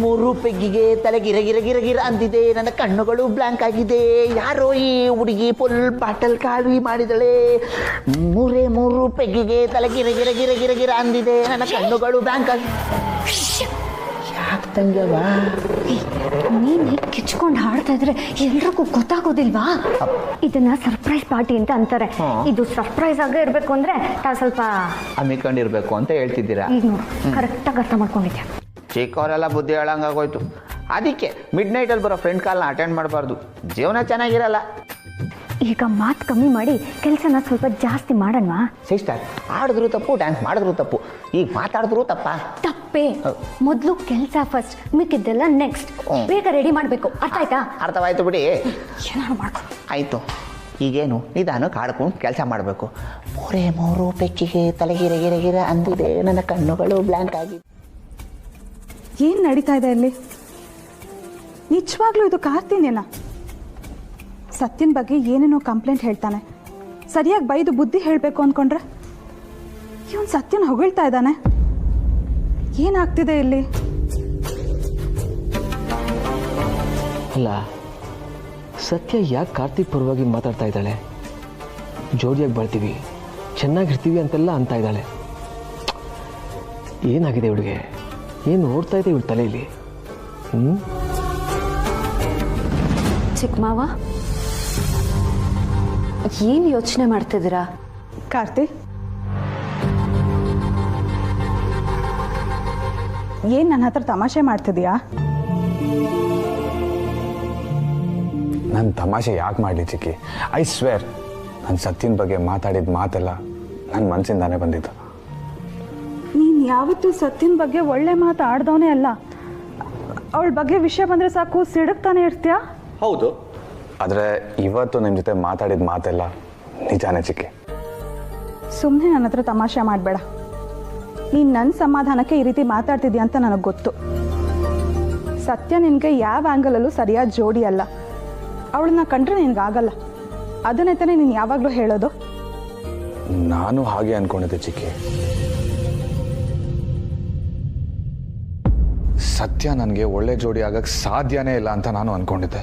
ಮೂರು ಪೆಗ್ಗಿಗೆ ತಲೆ ಗಿರ ಗಿರ ಗಿರ ಗಿರ ಅಂದಿದೆ, ನನ್ನ ಕಣ್ಣುಗಳು ಬ್ಲ್ಯಾಂಕ್ ಆಗಿದೆ. ಯಾರೋ ಈ ಹುಡುಗಿ ಫುಲ್ ಬಾಟಲ್ ಖಾಲಿ ಮಾಡಿದಳೆ. ಮೂರು ಪೆಗ್ಗಿಗೆ ತಲೆ ಗಿರ ಗಿರ ಗಿರ ಗಿರ ಗಿರ ಅಂದಿದೆ, ನನ್ನ ಕಣ್ಣುಗಳು ಬ್ಲ್ಯಾಂಕ್ ಆಗಿದೆ. ಯಾಕೆ ತಂಗ್ಯವ ನೀನ್ ಕಿಚ್ಕೊಂಡು ಹಾಡ್ತಾ ಇದ್ರೆ ಎಲ್ರಿಗೂ ಗೊತ್ತಾಗೋದಿಲ್ವಾ? ಇದನ್ನ ಸರ್ಪ್ರೈಸ್ ಪಾರ್ಟಿ ಅಂತ ಅಂತಾರೆ. ಇದು ಸರ್ಪ್ರೈಸ್ ಆಗೇ ಇರ್ಬೇಕು ಅಂದ್ರೆ ತಾವು ಸ್ವಲ್ಪ ಹಮ್ಮಿಕೊಂಡಿರ್ಬೇಕು ಅಂತ ಹೇಳ್ತಿದ್ದೀರಾ. ಈಗ ನೋಡು, ಕರೆಕ್ಟಾಗಿ ಅರ್ಥ ಮಾಡ್ಕೊಂಡಿದ್ದೆ. ಚಿಕ್ಕವರೆಲ್ಲ ಬುದ್ಧಿ ಹೇಳಂಗಾಗೋಯ್ತು. ಅದಕ್ಕೆ ಮಿಡ್ ನೈಟಲ್ಲಿ ಬರೋ ಫ್ರೆಂಡ್ ಕಾಲ್ನ ಅಟೆಂಡ್ ಮಾಡಬಾರ್ದು, ಜೀವನ ಚೆನ್ನಾಗಿರಲ್ಲ. ಈಗ ಮಾತು ಕಮ್ಮಿ ಮಾಡಿ ಕೆಲಸನ ಸ್ವಲ್ಪ ಜಾಸ್ತಿ ಮಾಡೋಣವಾ? ಸಿಸ್ಟರ್, ಆಡಿದ್ರು ತಪ್ಪು, ಡ್ಯಾನ್ಸ್ ಮಾಡಿದ್ರು ತಪ್ಪು, ಈಗ ಮಾತಾಡಿದ್ರು ತಪ್ಪ? ತಪ್ಪೇ. ಮೊದಲು ಕೆಲಸ ಫಸ್ಟ್, ಮಿಕ್ಕಿದ್ದೆಲ್ಲ ನೆಕ್ಸ್ಟ್. ಬೇಗ ರೆಡಿ ಮಾಡಬೇಕು, ಅರ್ಥ ಆಯ್ತಾ? ಅರ್ಥವಾಯ್ತು ಬಿಡಿ. ಏನಾದ್ರು ಮಾಡ್ಕೊ. ಆಯಿತು, ಈಗೇನು ನಿಧಾನಕ್ಕೆ ಆಡ್ಕೊಂಡು ಕೆಲಸ ಮಾಡಬೇಕು. ಮೂರು ಪೆಕ್ಕಿಗೆ ತಲೆಗಿರ ಗಿರ ಗಿರ ಅಂದಿದೆ, ನನ್ನ ಕಣ್ಣುಗಳು ಬ್ಲ್ಯಾಂಕ್ ಆಗಿದೆ. ಏನು ನಡೀತಾ ಇದೆ ಅಲ್ಲಿ? ನಿಜವಾಗ್ಲೂ ಇದು ಕಾರ್ತಿನೇನಾ? ಸತ್ಯನ ಬಗ್ಗೆ ಏನೇನೋ ಕಂಪ್ಲೇಂಟ್ ಹೇಳ್ತಾನೆ, ಸರಿಯಾಗಿ ಬೈದು ಬುದ್ಧಿ ಹೇಳಬೇಕು ಅಂದ್ಕೊಂಡ್ರೆ ಇವನು ಸತ್ಯನ ಹೊಗಳ್ತಾ ಇದ್ದಾನೆ. ಏನಾಗ್ತಿದೆ ಇಲ್ಲಿ? ಅಲ್ಲ, ಸತ್ಯ ಯಾಕೆ ಕಾರ್ತಿಕ್ ಪರವಾಗಿ ಮಾತಾಡ್ತಾ ಇದ್ದಾಳೆ? ಜೋಡಿಯಾಗಿ ಬರ್ತೀವಿ, ಚೆನ್ನಾಗಿರ್ತೀವಿ ಅಂತೆಲ್ಲ ಅಂತ ಇದ್ದಾಳೆ. ಏನಾಗಿದೆ ಇವಳಿಗೆ? ಏನು ಓಡ್ತಾ ಇದೆ ಇವಳ ತಲೆಯಲ್ಲಿ? ಚಿಕ್ಕ ಮಾವ, ಏನು ಯೋಚನೆ ಮಾಡ್ತಿದ್ದೀರಾ? ಕಾರ್ತಿ, ಏನು ನನ್ನ ಹತ್ರ ತಮಾಷೆ ಮಾಡ್ತಿದೀಯಾ? ನಾನು ತಮಾಷೆ ಯಾಕೆ ಮಾಡಲಿ ಚಿಕ್ಕಿ? ಐ ಸ್ವೇರ್, ನಾನು ಸತ್ಯನ ಬಗ್ಗೆ ಮಾತಾಡಿದ ಮಾತೆಲ್ಲ ನನ್ನ ಮನಸ್ಸಿಂದಾನೇ ಬಂದಿದ್ದು. ನೀನು ಯಾವತ್ತೂ ಸತ್ಯನ ಬಗ್ಗೆ ಒಳ್ಳೆ ಮಾತು ಆಡ್ದವನೇ ಅಲ್ಲ. ಅವಳ ಬಗ್ಗೆ ವಿಷಯ ಬಂದರೆ ಸಾಕು ಸಿಡಕ್ತಾನೆ ಇರ್ತೀಯಾ? ಹೌದು, ಆದರೆ ಇವತ್ತು ನಿಮ್ಮ ಜೊತೆ ಮಾತಾಡಿದ ಮಾತೆಲ್ಲ ನಿಜಾನೇ ಚಿಕ್ಕಿ. ಸುಮ್ಮನೆ ನನ್ನ ಹತ್ರ ತಮಾಷೆ ಮಾಡಬೇಡ. ನೀನು ನನ್ನ ಸಮಾಧಾನಕ್ಕೆ ಈ ರೀತಿ ಮಾತಾಡ್ತಿದ್ಯಾ ಅಂತ ನನಗೆ ಗೊತ್ತು. ಸತ್ಯ ನಿನಗೆ ಯಾವ ಆ್ಯಂಗಲಲ್ಲೂ ಸರಿಯಾದ ಜೋಡಿ ಅಲ್ಲ. ಅವಳನ್ನ ಕಂಡ್ರೆ ನಿನಗಾಗಲ್ಲ. ಅದನ್ನೇ ತಾನೇ ನೀನು ಯಾವಾಗಲೂ ಹೇಳೋದು. ನಾನು ಹಾಗೆ ಅಂದ್ಕೊಂಡಿದ್ದೆ ಚಿಕ್ಕಿ. ಸತ್ಯ ನನಗೆ ಒಳ್ಳೆ ಜೋಡಿ ಆಗಕ್ಕೆ ಸಾಧ್ಯನೇ ಇಲ್ಲ ಅಂತ ನಾನು ಅಂದ್ಕೊಂಡಿದ್ದೆ.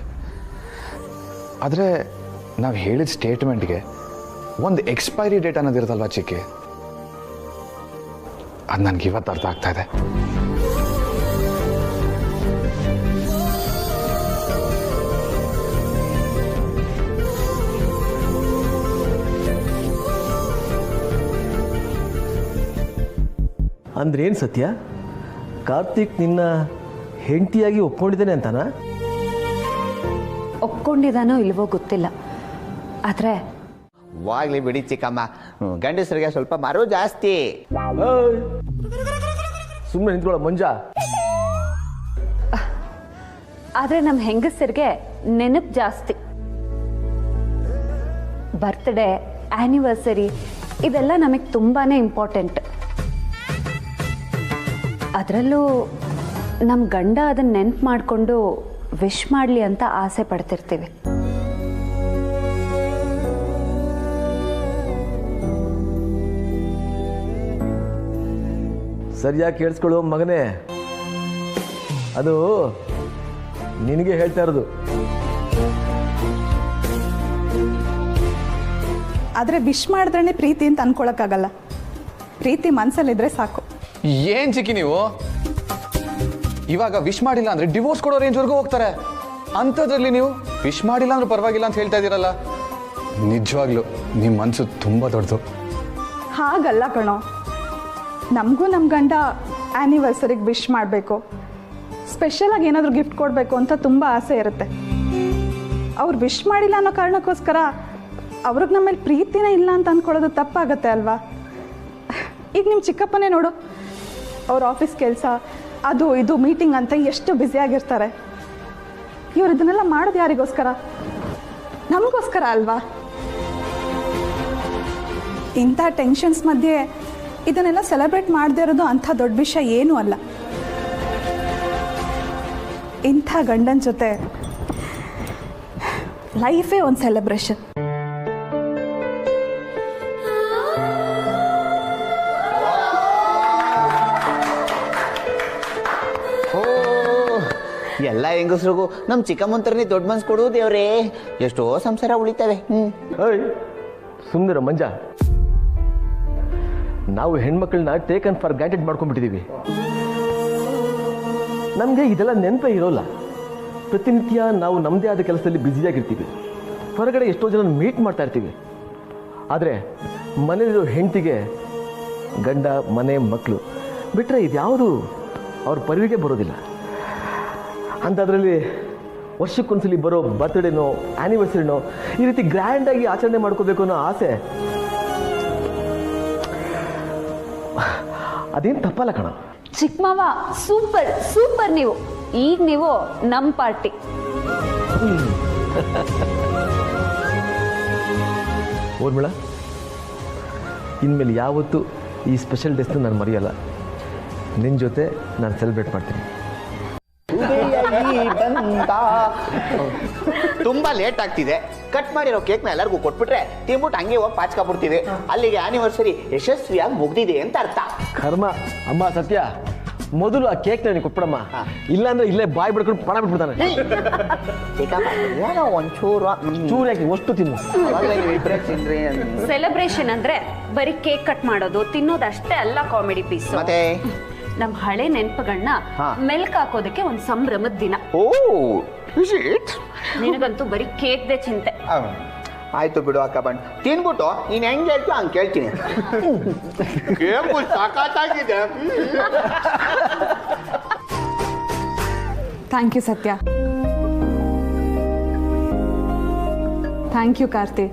ಆದರೆ ನಾವು ಹೇಳಿದ ಸ್ಟೇಟ್ಮೆಂಟ್ಗೆ ಒಂದು ಎಕ್ಸ್ಪೈರಿ ಡೇಟ್ ಅನ್ನೋದಿರುತ್ತಲ್ವ ಚಿಕ್ಕಿ, ಅದು ನನಗೆ ಇವತ್ತು ಅರ್ಥ ಆಗ್ತಾ ಇದೆ. ಅಂದ್ರೇನು ಸತ್ಯ? ಕಾರ್ತಿಕ್ ನಿನ್ನ ಹೆಂಡತಿಯಾಗಿ ಒಪ್ಕೊಂಡಿದ್ದೇನೆ ಅಂತನಾ? ಒಪ್ಕೊಂಡಿದ್ದಾನೋ ಇಲ್ವೋ ಗೊತ್ತಿಲ್ಲ, ಆದರೆ ವಾಗ್ಲಿ ಬಿಡಿ ಚಿಕ್ಕಮ್ಮ, ಗಂಡಸರಿಗೆ ಸ್ವಲ್ಪ ಮರು ಜಾಸ್ತಿ. ಸುಮ್ಮನೆ ನಿಂತ್ಕೊಳ್ಳೋ ಮಂಜ. ಆದರೆ ನಮ್ಮ ಹೆಂಗಸರಿಗೆ ನೆನಪು ಜಾಸ್ತಿ. ಬರ್ತ್ಡೇ, ಆ್ಯನಿವರ್ಸರಿ ಇದೆಲ್ಲ ನಮಗೆ ತುಂಬಾ ಇಂಪಾರ್ಟೆಂಟ್. ಅದರಲ್ಲೂ ನಮ್ಮ ಗಂಡ ಅದನ್ನು ನೆನ್ಪು ಮಾಡಿಕೊಂಡು ವಿಶ್ ಮಾಡಲಿ ಅಂತ ಆಸೆ ಪಡ್ತಿರ್ತೀವಿ. ಸರಿಯಾಗಿ ಕೇಳಿಸ್ಕೊಳ್ಳೋ ಮಗನೇ, ಅದು ನಿನಗೆ ಹೇಳ್ತಾ ಇರೋದು. ಆದರೆ ವಿಶ್ ಮಾಡಿದ್ರೇ ಪ್ರೀತಿ ಅಂತ ಅನ್ಕೊಳಕ್ಕಾಗಲ್ಲ. ಪ್ರೀತಿ ಮನಸ್ಸಲ್ಲಿದ್ರೆ ಸಾಕು. ಏನು ಚಿಕ್ಕಿ ನೀವು ಇವಾಗ ವಿಶ್ ಮಾಡಿಲ್ಲ ಅಂದರೆ ಡಿವೋರ್ಸ್ ಕೊಡೋ ರೇಂಜ್ವರೆಗೂ ಹೋಗ್ತಾರೆ. ಅಂಥದ್ರಲ್ಲಿ ನೀವು ವಿಶ್ ಮಾಡಿಲ್ಲ ಅಂದ್ರೆ ಪರವಾಗಿಲ್ಲ ಅಂತ ಹೇಳ್ತಾ ಇದ್ದೀರಲ್ಲ. ನಿಜವಾಗ್ಲೂ ನಿಮ್ಮ ಮನಸ್ಸು ತುಂಬ ದೊಡ್ಡದು. ಹಾಗಲ್ಲ ಕಣೋ, ನಮಗೂ ನಮ್ಮ ಗಂಡ ಆ್ಯನಿವರ್ಸರಿಗೆ ವಿಶ್ ಮಾಡಬೇಕು, ಸ್ಪೆಷಲಾಗಿ ಏನಾದರೂ ಗಿಫ್ಟ್ ಕೊಡಬೇಕು ಅಂತ ತುಂಬ ಆಸೆ ಇರುತ್ತೆ. ಅವ್ರು ವಿಶ್ ಮಾಡಿಲ್ಲ ಅನ್ನೋ ಕಾರಣಕ್ಕೋಸ್ಕರ ಅವ್ರಿಗೆ ನಮ್ಮ ಮೇಲೆ ಪ್ರೀತಿನೇ ಇಲ್ಲ ಅಂತ ಅಂದ್ಕೊಳ್ಳೋದು ತಪ್ಪಾಗತ್ತೆ ಅಲ್ವಾ? ಈಗ ನಿಮ್ಮ ಚಿಕ್ಕಪ್ಪನೇ ನೋಡು, ಅವ್ರ ಆಫೀಸ್ ಕೆಲಸ ಅದು ಇದು ಮೀಟಿಂಗ್ ಅಂತ ಎಷ್ಟು ಬ್ಯುಸಿಯಾಗಿರ್ತಾರೆ. ಇವ್ರು ಇದನ್ನೆಲ್ಲ ಮಾಡೋದು ಯಾರಿಗೋಸ್ಕರ? ನಮಗೋಸ್ಕರ ಅಲ್ವಾ? ಇಂಥ ಟೆನ್ಷನ್ಸ್ ಮಧ್ಯೆ ಇದನ್ನೆಲ್ಲ ಸೆಲೆಬ್ರೇಟ್ ಮಾಡದೇ ಇರೋದು ಅಂಥ ದೊಡ್ಡ ವಿಷಯ ಏನೂ ಅಲ್ಲ. ಇಂಥ ಗಂಡನ ಜೊತೆ ಲೈಫೇ ಒಂದು ಸೆಲೆಬ್ರೇಷನ್. ಎಲ್ಲ ಹೆಂಗಸ್ರಿಗೂ ನಮ್ಮ ಚಿಕ್ಕಮ್ಮಂತರನೇ ದೊಡ್ಡ ಮನ್ಸು ಕೊಡು ದೇವ್ರೇ, ಎಷ್ಟೋ ಸಂಸಾರ ಉಳಿತವೆ. ಏಯ್ ಸುಮ್ಮನಿರ ಮಂಜ, ನಾವು ಹೆಣ್ಮಕ್ಳನ್ನ ಟೇಕನ್ ಫಾರ್ ಗ್ರಾಂಟೆಡ್ ಮಾಡ್ಕೊಂಡ್ಬಿಟ್ಟಿದ್ದೀವಿ. ನಮಗೆ ಇದೆಲ್ಲ ನೆನಪೇ ಇರೋಲ್ಲ. ಪ್ರತಿನಿತ್ಯ ನಾವು ನಮ್ಮದೇ ಆದ ಕೆಲಸದಲ್ಲಿ ಬ್ಯುಸಿಯಾಗಿರ್ತೀವಿ, ಹೊರಗಡೆ ಎಷ್ಟೋ ಜನ ಮೀಟ್ ಮಾಡ್ತಾ ಇರ್ತೀವಿ. ಆದರೆ ಮನೆಯಲ್ಲಿರೋ ಹೆಂಡತಿಗೆ ಗಂಡ, ಮನೆ, ಮಕ್ಕಳು ಬಿಟ್ಟರೆ ಇದ್ಯಾವುದು ಅವ್ರ ಪರಿವಿಗೆ ಬರೋದಿಲ್ಲ. ಅಂಥದ್ರಲ್ಲಿ ವರ್ಷಕ್ಕೊಂದ್ಸಲಿ ಬರೋ ಬರ್ತ್ಡೇನೋ ಆ್ಯನಿವರ್ಸರಿನೋ ಈ ರೀತಿ ಗ್ರ್ಯಾಂಡಾಗಿ ಆಚರಣೆ ಮಾಡ್ಕೋಬೇಕು ಅನ್ನೋ ಆಸೆ ಅದೇನು ತಪ್ಪಲ್ಲ ಕಣ. ಚಿಕ್ಕಮಾವ ಸೂಪರ್ ಸೂಪರ್. ಈಗ ನೀವು ನಮ್ಮ ಪಾರ್ಟಿ. ಊರ್ಮಿಳ, ಇನ್ಮೇಲೆ ಯಾವತ್ತೂ ಈ ಸ್ಪೆಷಲ್ ಡೇಸ್ನ ನಾನು ಮರೆಯಲ್ಲ. ನಿನ್ನ ಜೊತೆ ನಾನು ಸೆಲೆಬ್ರೇಟ್ ಮಾಡ್ತೀನಿ. ತುಂಬಾ ಲೇಟ್ ಆಗ್ತಿದೆ. ಕಟ್ ಮಾಡಿರೋ ಕೇಕ್ನ ಎಲ್ಲರಿಗೂ ಕೊಟ್ಬಿಟ್ರೆ ತಿನ್ಬಿಟ್ಟು ಹಂಗೆ ಹೋಗಿ ಪಾಚ್ಕೊಬಿಡ್ತೀವಿ. ಅಲ್ಲಿಗೆ ಆನಿವರ್ಸರಿ ಯಶಸ್ವಿಯಾಗಿ ಮುಗ್ದಿದೆ ಅಂತ ಅರ್ಥ. ಕರ್ಮ. ಅಮ್ಮ ಸತ್ಯ, ಮೊದಲು ಆ ಕೇಕ್ ನನಗೆ ಕೊಟ್ಬಿಡಮ್ಮ, ಇಲ್ಲಾಂದ್ರೆ ಇಲ್ಲೇ ಬಾಯ್ ಬಿಡ್ಕೊಂಡು ಪಣ ಬಿಟ್ಬಿಡ್ತಾನೆ. ಏನೋ ಒಂಚೂರು ಚೂರು ಯಾಕೆ ಅಷ್ಟು ತಿನ್ನು. ಸೆಲೆಬ್ರೇಷನ್ ಅಂದ್ರೆ ಬರೀ ಕೇಕ್ ಕಟ್ ಮಾಡೋದು ತಿನ್ನೋದು ಅಷ್ಟೇ ಅಲ್ಲ ಕಾಮಿಡಿ ಪೀಸ್. ಮತ್ತೆ ನಮ್ ಹಳೆ ನೆನಪುಗಳನ್ನ ಮೆಲ್ಕ್ ಹಾಕೋದಕ್ಕೆ ಒಂದ್ ಸಂಭ್ರಮದ ದಿನ. ಓ ಇಟ್ ನಿನಗಂತೂ ಬರೀ ಕೇಕ್ದೇ ಚಿಂತೆ. ಆಯ್ತು ಬಿಡು ಅಕ್ಕ, ಬಣ್ಣ ತಿನ್ಬಿಟ್ಟು ನೀನ್ ಹೆಂಗ್ ಹೇಳ್ತೀವಿ ಹಂಗೆ ಕೇಳ್ತೀನಿ. ಕೇಕು ಸಾಕಾಗಿದೆ. Thank you Sathya. Thank you Karthi.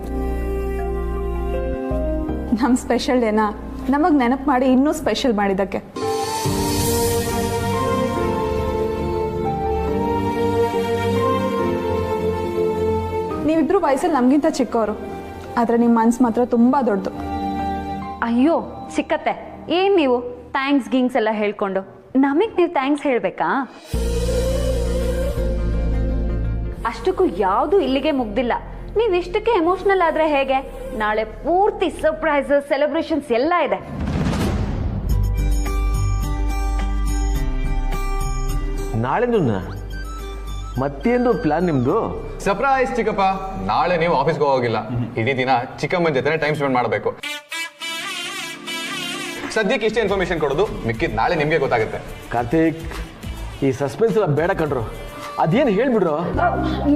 ನಮ್ಮ ಸ್ಪೆಷಲ್ ಡೇನ ನಮಗೆ ನೆನಪು ಮಾಡಿ ಇನ್ನೂ ಸ್ಪೆಷಲ್ ಮಾಡಿದ್ದಕ್ಕೆ. ನೀವಿಬ್ರು ವಯಸ್ಸಲ್ಲಿ ನಮಗಿಂತ ಚಿಕ್ಕವರು, ಆದರೆ ನಿಮ್ಮ ಮನ್ಸು ಮಾತ್ರ ತುಂಬ ದೊಡ್ಡದು. ಅಯ್ಯೋ ಸಿಕ್ಕತ್ತೆ, ಏನ್ ನೀವು ಥ್ಯಾಂಕ್ಸ್ ಗಿಂಗ್ಸ್ ಎಲ್ಲ ಹೇಳ್ಕೊಂಡು ನಮಗ್ ನೀವು ಥ್ಯಾಂಕ್ಸ್ ಹೇಳ್ಬೇಕಾ? ಅಷ್ಟಕ್ಕೂ ಯಾವುದು ಇಲ್ಲಿಗೆ ಮುಗ್ದಿಲ್ಲ. ನೀವು ಇಷ್ಟಕ್ಕೆ ಎಮೋಷನಲ್ ಆದ್ರೆ ಹೇಗೆ? ನಾಳೆ ಪೂರ್ತಿ ಸರ್ಪ್ರೈಸಸ್, ಸೆಲೆಬ್ರೇಷನ್ಸ್ ಎಲ್ಲ ಇದೆ. ನಾಳೆಂದು ಮತ್ತೇನು ಪ್ಲಾನ್ ನಿಮ್ದು? ಸರ್ಪ್ರೈಸ್ ಚಿಕ್ಕಪ್ಪ. ನಾಳೆ ನೀವು ಆಫೀಸ್ಗೆ ಹೋಗಿಲ್ಲ, ಇಡೀ ದಿನ ಚಿಕ್ಕಮ್ಮನ ಜೊತೆ ಟೈಮ್ ಸ್ಪೆಂಡ್ ಮಾಡಬೇಕು. ಸದ್ಯಕ್ಕೆ ಇಷ್ಟೇ ಇನ್ಫಾರ್ಮೇಶನ್ ಕೊಡೋದು, ಮಿಕ್ಕಿದ್ ನಾಳೆ ನಿಮ್ಗೆ ಗೊತ್ತಾಗುತ್ತೆ. ಕಾರ್ತಿಕ್, ಈ ಸಸ್ಪೆನ್ಸ್ ಎಲ್ಲ ಬೇಡ ಕಣ್ರು. ಅದೇನು ಹೇಳ್ಬಿಡ್ರು?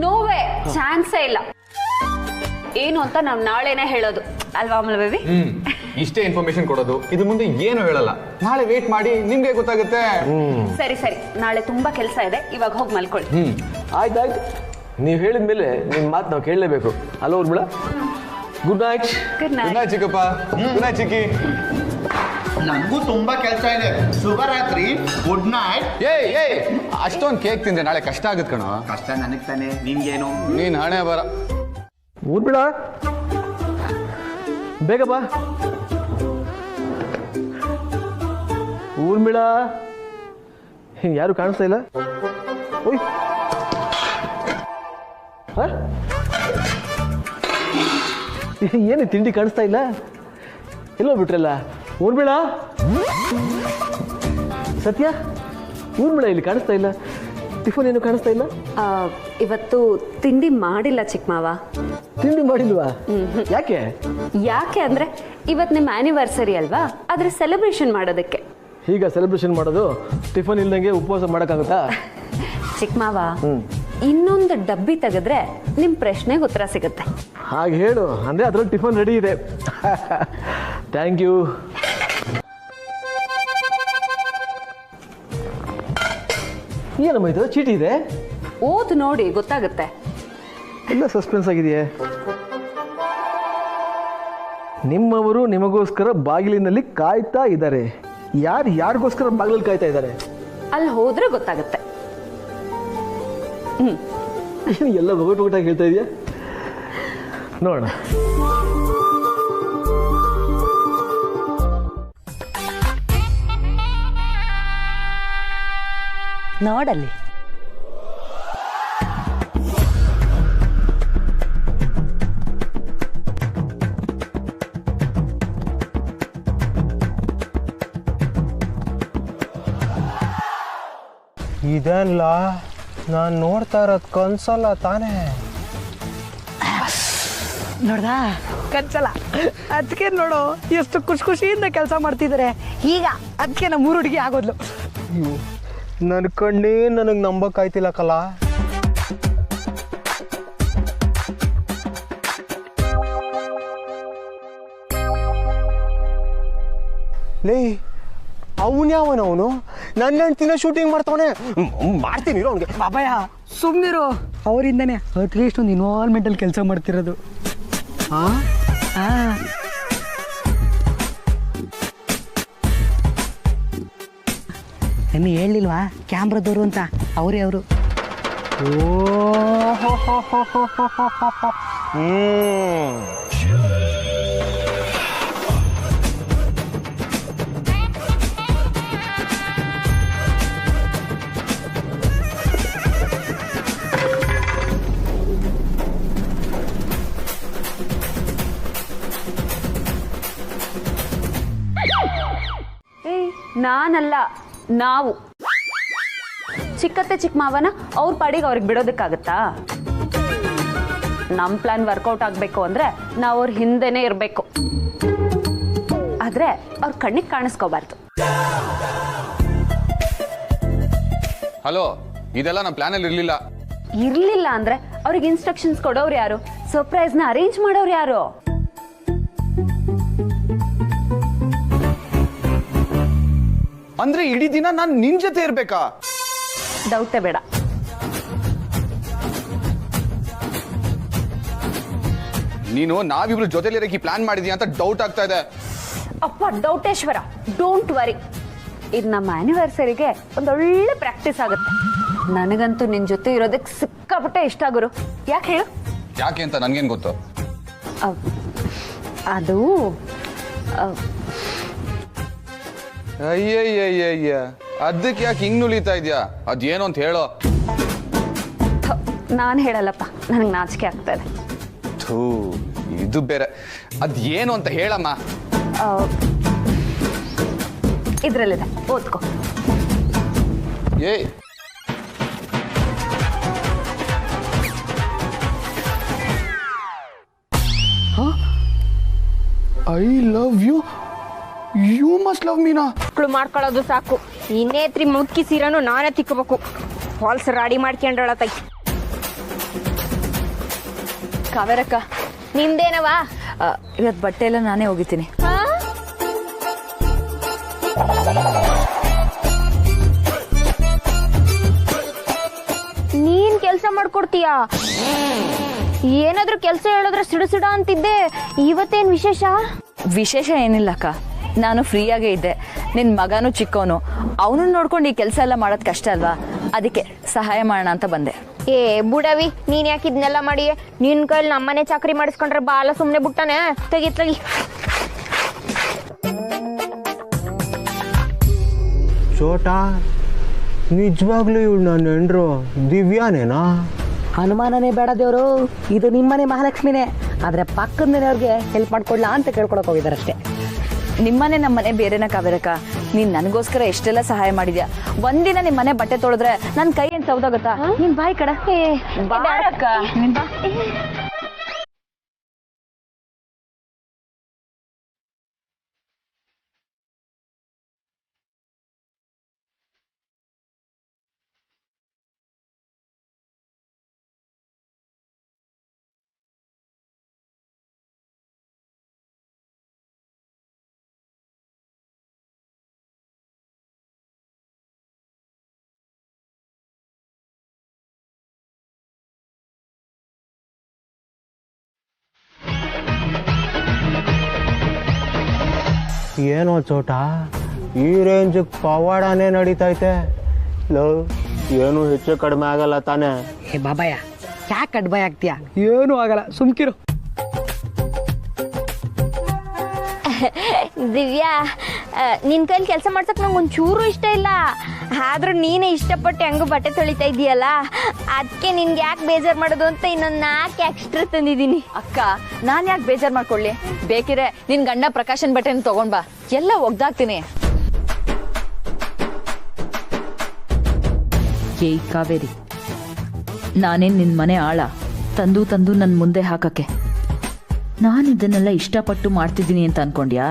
ನೋವೇ ಚಾನ್ಸೇ ಇಲ್ಲ. ಏನು ಅಂತ ನಾವು ನಾಳೆನೇ ಹೇಳೋದು ಅಲ್ವಾ ಅಮಲ ಬೇಬಿ? ಇಷ್ಟೇ ಇನ್ಫಾರ್ಮೇಶನ್ ಕೊಡೋದು, ಇದು ಮುಂದೆ ಏನು ಹೇಳಲ್ಲ. ನಾಳೆ ವೇಟ್ ಮಾಡಿ, ನಿಮ್ಗೆ ಗೊತ್ತಾಗುತ್ತೆ. ಸರಿ ಸರಿ, ನಾಳೆ ತುಂಬಾ ಕೆಲಸ ಇದೆ, ಇವಾಗ ಹೋಗಿ ಮಲ್ಕೊಳ್ಳಿ. ಆಯ್ತಾಯ್ತು, ನೀವು ಹೇಳಿದ ಮೇಲೆ ನಿಮ್ಮ ಮಾತು ನಾವು ಕೇಳಲೇಬೇಕು. ಅಲ್ಲ Urmila, good night. Good good night. Night ಚಿಕ್ಕಪ್ಪ. ಗುಡ್ ನೈಟ್ ಚಿಕ್ಕಿ. ನನಗೂ ತುಂಬಾ ಕೆಲಸ ಇದೆ. ಶುಭರಾತ್ರಿ, ಗುಡ್ ನೈಟ್. ಏಯ್ ಅಷ್ಟೊಂದು ಕೇಕ್ ತಿಂದ್ರೆ ನಾಳೆ ಕಷ್ಟ ಆಗುತ್ತೆ ಕಣೋ. ಕಷ್ಟ ನನಗೆ ತಾನೆ, ನಿನ್ಗೇನು? ನೀನ್ ಹಣೆ ಬರ. ಊರ್ಮಿಳ, ಬೇಗ ಬಾ. ಊರ್ಮಿಳ, ಯಾರು ಕಾಣಿಸ್ತಾ ಇಲ್ಲ. ಓಯ್, ಏನು ತಿಂಡಿ ಕಾಣಿಸ್ತಾ ಇಲ್ಲ? ಎಲ್ಲೋ ಬಿಟ್ರಲ್ಲ. ಊರ್ಮಿಳ, ಸತ್ಯ, ಊರ್ಮಿಳ ಇಲ್ಲಿ ಕಾಣಿಸ್ತಾ ಇಲ್ಲ. ಟಿಫನ್ ಏನು ಕಾಣಿಸ್ತಾ ಇಲ್ಲ. ಇವತ್ತು ತಿಂಡಿ ಮಾಡಿಲ್ಲ ಚಿಕ್ಕಮಾವ. ತಿಂಡಿ ಮಾಡಿಲ್ವಾ? ಯಾಕೆ? ಯಾಕೆ ಅಂದ್ರೆ ಇವತ್ತು ನಿಮ್ಮ ಆನಿವರ್ಸರಿ ಅಲ್ವಾ, ಅದ್ರ ಸೆಲೆಬ್ರೇಷನ್ ಮಾಡೋದಕ್ಕೆ. ಈಗ ಸೆಲೆಬ್ರೇಷನ್ ಮಾಡೋದು ಟಿಫನ್ ಇಲ್ದಂಗೆ ಉಪವಾಸ ಮಾಡೋಕ್ಕಾಗುತ್ತಾ? ಚಿಕ್ಕಮಾವ, ಇನ್ನೊಂದು ಡಬ್ಬಿ ತೆಗೆದ್ರೆ ನಿಮ್ ಪ್ರಶ್ನೆಗೆ ಉತ್ತರ ಸಿಗುತ್ತೆ. ಹಾಗೆ ಹೇಳು, ಅಂದ್ರೆ ಅದ್ರಲ್ಲಿ ಟಿಫನ್ ರೆಡಿ ಇದೆ. Thank you. ಏನಮ್ಮ ಇದು? ಚೀಟಿ ಇದೆ, ಓದ್ ನೋಡಿ ಗೊತ್ತಾಗುತ್ತೆ. ಎಲ್ಲ ಸಸ್ಪೆನ್ಸ್ ಆಗಿದೆಯೇ? ನಿಮ್ಮವರು ನಿಮಗೋಸ್ಕರ ಬಾಗಿಲಿನಲ್ಲಿ ಕಾಯ್ತಾ ಇದ್ದಾರೆ. ಯಾರಿಗೋಸ್ಕರ ಬಾಗಿಲಲ್ಲಿ ಕಾಯ್ತಾ ಇದ್ದಾರೆ? ಅಲ್ಲಿ ಹೋದ್ರೆ ಗೊತ್ತಾಗುತ್ತೆ. ಎಲ್ಲ ಒಗಟಾಗಿ ಹೇಳ್ತಾ ಇದೆಯಾ? ನೋಡೋಣ. ನೋಡಲ್ಲಿ, ಇದಲ್ಲ ನಾನು ನೋಡ್ತಾ ಇರೋದು ಕನ್ಸಲ್ಲ ತಾನೇ. ನೋಡ್ದಾ ಕನ್ಸಲ್ಲ. ಅದಕ್ಕೆ ನೋಡು ಎಷ್ಟು ಖುಷಿ ಖುಷಿಯಿಂದ ಕೆಲಸ ಮಾಡ್ತಿದ್ದಾರೆ. ಈಗ ಅದಕ್ಕೆ ನಮ್ಮ ಮೂರು ಹುಡುಗಿ ಆಗೋದ್ಲು. ನನ್ನ ಕಣ್ಣೇ ನನಗೆ ನಂಬಕ್ಕಾಯ್ತಿಲ್ಲ ಕಲ. ಲೇ ಅವನು ನನ್ನ ಹೆಂಡ್ತಿನ ಶೂಟಿಂಗ್ ಮಾಡ್ತಾವನೆ. ಮಾಡ್ತೀನಿ ಅವನಿಗೆ. ಬಾಬಯ್ಯ ಸುಮ್ಮನಿರು. ಅವರಿಂದನೇ ಅಟ್ಲೀಸ್ಟ್ ಒಂದು ಇನ್ವಾಲ್ವ್ಮೆಂಟಲ್ಲಿ ಕೆಲಸ ಮಾಡ್ತಿರೋದು. ನಿಮಗೆ ಹೇಳಿಲ್ವಾ ಕ್ಯಾಮ್ರಾದವರು ಅಂತ? ಅವರೇ ಅವರು. ನಾನಲ್ಲ, ನಾವು. ಚಿಕ್ಕತ್ತೆ ಚಿಕ್ಕ ಮಾವನ ಅವ್ರ ಪಾಡಿಗೆ ಅವ್ರಿಗೆ ಬಿಡೋದಕ್ಕಾಗತ್ತಾ? ನಮ್ಮ ಪ್ಲಾನ್ ವರ್ಕೌಟ್ ಆಗಬೇಕು ಅಂದರೆ ನಾವು ಅವ್ರ ಹಿಂದೆನೇ ಇರಬೇಕು. ಆದರೆ ಅವ್ರ ಕಣ್ಣಿಗೆ ಕಾಣಿಸ್ಕೋಬಾರ್ದು. ಹಲೋ, ಇದೆಲ್ಲ ನಮ್ಮ ಪ್ಲಾನಲ್ಲಿ ಇರಲಿಲ್ಲ. ಇರಲಿಲ್ಲ ಅಂದರೆ ಅವ್ರಿಗೆ ಇನ್ಸ್ಟ್ರಕ್ಷನ್ಸ್ ಕೊಡೋರು ಯಾರು? ಸರ್ಪ್ರೈಸ್ನ ಅರೇಂಜ್ ಮಾಡೋರು ಯಾರು? ಅಂದ್ರೆ ಇಡೀ ದಿನ ನಾನು ನಿನ್ ಜೊತೆ ಇರ್ಬೇಕಾ? ಡೌಟೇ ಬೇಡ. ನೀನು ನಾವಿಬ್ರು ಜೊತೆಲಿರಕ್ಕೆ ಪ್ಲಾನ್ ಮಾಡಿದ್ಯಾ ಅಂತ ಡೌಟ್ ಆಗ್ತಾ ಇದೆ. ಅಪ್ಪ ಡೌಟೇಶ್ವರ, ಡೋಂಟ್ ವರಿ. ಇದು ನಮ್ಮ ಆನಿವರ್ಸರಿಗೆ ಒಂದೊಳ್ಳೆ ಪ್ರಾಕ್ಟೀಸ್ ಆಗುತ್ತೆ. ನನಗಂತೂ ನಿನ್ನ ಜೊತೆ ಇರೋದಕ್ಕೆ ಸಿಕ್ಕಾಪಟ್ಟೆ ಇಷ್ಟ ಗುರು. ಯಾಕೆ ಹೇಳು? ಯಾಕೆ ಅಂತ ನನ್ಗೇನು ಗೊತ್ತು? ಅದು ಅಯ್ಯಯ್ಯಯ್ಯ, ಅದಕ್ಕೆ ಯಾಕೆ ಹಿಂಗ್ ನುಲಿತಾ ಇದ್ಯಾ? ಅದೇನು ಅಂತ ಹೇಳೋ. ನಾನು ಹೇಳಲ್ಲಪ್ಪ, ನನಗೆ ನಾಚಿಕೆ ಆಗ್ತಾ ಇದೆ. ಥೂ, ಇದು ಬೇರೆ. ಅದೇನು ಅಂತ ಹೇಳಮ್ಮ. ಇದ್ರಲ್ಲಿದೆ, ಓದ್ಕೋ. ಏ I love you, you must love ಮೀನಾ. ಮಕ್ಕಳು ಮಾಡ್ಕೊಳ್ಳೋದು ಸಾಕು. ಇನ್ನೇತ್ರಿ ಮುದ್ಕಿ ಸೀರೆನೂ ನಾನೇ ತಿಕ್ಕಬೇಕು. ಫಾಲ್ಸ್ ರಾಡಿ ಮಾಡ್ಕೊಂಡ್ರಳ ತೈ. ಕಾವೇರಕ್ಕ, ನಿಮ್ದೇನವಾ? ಇವತ್ತು ಬಟ್ಟೆ ಎಲ್ಲ ನಾನೇ ಹೋಗಿತೀನಿ. ನೀನ್ ಕೆಲ್ಸ ಮಾಡ್ಕೊಡ್ತೀಯಾ? ಏನಾದ್ರೂ ಕೆಲ್ಸ ಹೇಳಿದ್ರೆ ಸಿಡು ಅಂತಿದ್ದೆ. ಇವತ್ತೇನ್ ವಿಶೇಷ? ವಿಶೇಷ ಏನಿಲ್ಲ ಅಕ್ಕ, ನಾನು ಫ್ರೀಯಾಗೇ ಇದ್ದೆ. ನಿನ್ನ ಮಗನೂ ಚಿಕ್ಕವನು, ಅವನನ್ನು ನೋಡ್ಕೊಂಡು ಈ ಕೆಲಸ ಎಲ್ಲ ಮಾಡೋದು ಕಷ್ಟ ಅಲ್ವಾ, ಅದಕ್ಕೆ ಸಹಾಯ ಮಾಡೋಣ ಅಂತ ಬಂದೆ. ಏ ಬುಡವಿ, ನೀನ್ ಯಾಕೆ ಇದನ್ನೆಲ್ಲ ಮಾಡಿ? ನಿನ್ ಕೈಲಿ ನಮ್ಮನೆ ಚಾಕ್ರಿ ಮಾಡಿಸ್ಕೊಂಡ್ರೆ ಬಾಲ ಸುಮ್ನೆ ಬಿಟ್ಟಾನೆ. ತೆಗಿ. ಚೋಟಾ, ನಿಜವಾಗ್ಲೂ ಇವಳು ನನ್ನ ಹೆಂಡ್ರು ದಿವ್ಯಾನೇನಾ? ಅನುಮಾನನೇ ಬೇಡ ದೇವರು, ಇದು ನಿಮ್ಮನೆ ಮಹಾಲಕ್ಷ್ಮಿನೇ. ಆದರೆ ಪಕ್ಕದ ಮನೆಯವ್ರಿಗೆ ಹೆಲ್ಪ್ ಮಾಡ್ಕೊಡ್ಲಾ ಅಂತ ಕೇಳ್ಕೊಳಕ್ ಹೋಗಿದ್ದಾರೆ ಅಷ್ಟೇ. ನಿಮ್ಮನೆ ನಮ್ಮನೆ ಬೇರೆನ ಕಾವೇರಕ್ಕ? ನೀನು ನನಗೋಸ್ಕರ ಎಷ್ಟೆಲ್ಲ ಸಹಾಯ ಮಾಡಿದ್ಯಾ. ಒಂದಿನ ನಿಮ್ಮನೆ ಬಟ್ಟೆ ತೊಳೆದ್ರೆ ನನ್ನ ಕೈ ಏನು ಸೌದಾಗತ್ತಾ? ನೀನ್ ಬಾಯ್ ಕಡ. ಬಾರಕ್ಕ. ಏನೋ ಚೋಟ, ಈ ರೇಂಜಿಗೆ ಪವಾಡನೇ ನಡೀತೈತೆ. ಲವ್ ಏನು ಹೆಚ್ಚು ಕಡಿಮೆ ಆಗಲ್ಲ ತಾನೇ? ಏ ಬಾಬಾಯ, ಯಾಕೆ ಅಡ್ಬಾಯ್ ಆಗ್ತೀಯಾ? ಏನೂ ಆಗಲ್ಲ, ಸುಮ್ಕಿರು. ದಿವ್ಯಾ, ನಿನ್ ಕೈಲಿ ಕೆಲಸ ಮಾಡ್ಸಕ್ ನಂಗೆ ಒಂಚೂರು ಇಷ್ಟ ಇಲ್ಲ. ಆದ್ರೂ ನೀನೇ ಇಷ್ಟಪಟ್ಟು ಹೆಂಗು ಬಟ್ಟೆ ತೊಳಿತಾ ಇದೀಯಲ್ಲ, ಅದಕ್ಕೆ ನಿನ್ಗೆ ಯಾಕೆ ಬೇಜಾರು ಮಾಡೋದು ಅಂತ ಇನ್ನೊಂದು 4 ಎಕ್ಸ್ಟ್ರಾ ತಂದಿದ್ದೀನಿ. ಅಕ್ಕ, ನಾನು ಯಾಕೆ ಬೇಜಾರು ಮಾಡ್ಕೊಳ್ಳಿ? ಬೇಕಿದ್ರೆ ನಿನ್ ಗಂಡ ಪ್ರಕಾಶನ್ ಬಟ್ಟೆನ ತಗೊಂಡ್ ಬಾ, ಎಲ್ಲ ಒಗ್ದಾಕ್ತೀನಿ. ಏಯ್ ಕಾವೇರಿ, ನಾನೇನು ನಿನ್ನ ಮನೆ ಆಳ ತಂದು ತಂದು ನನ್ನ ಮುಂದೆ ಹಾಕಕ್ಕೆ. ನಾನು ಇದನ್ನೆಲ್ಲ ಇಷ್ಟಪಟ್ಟು ಮಾಡ್ತಿದ್ದೀನಿ ಅಂತ ಅನ್ಕೊಂಡ್ಯಾ?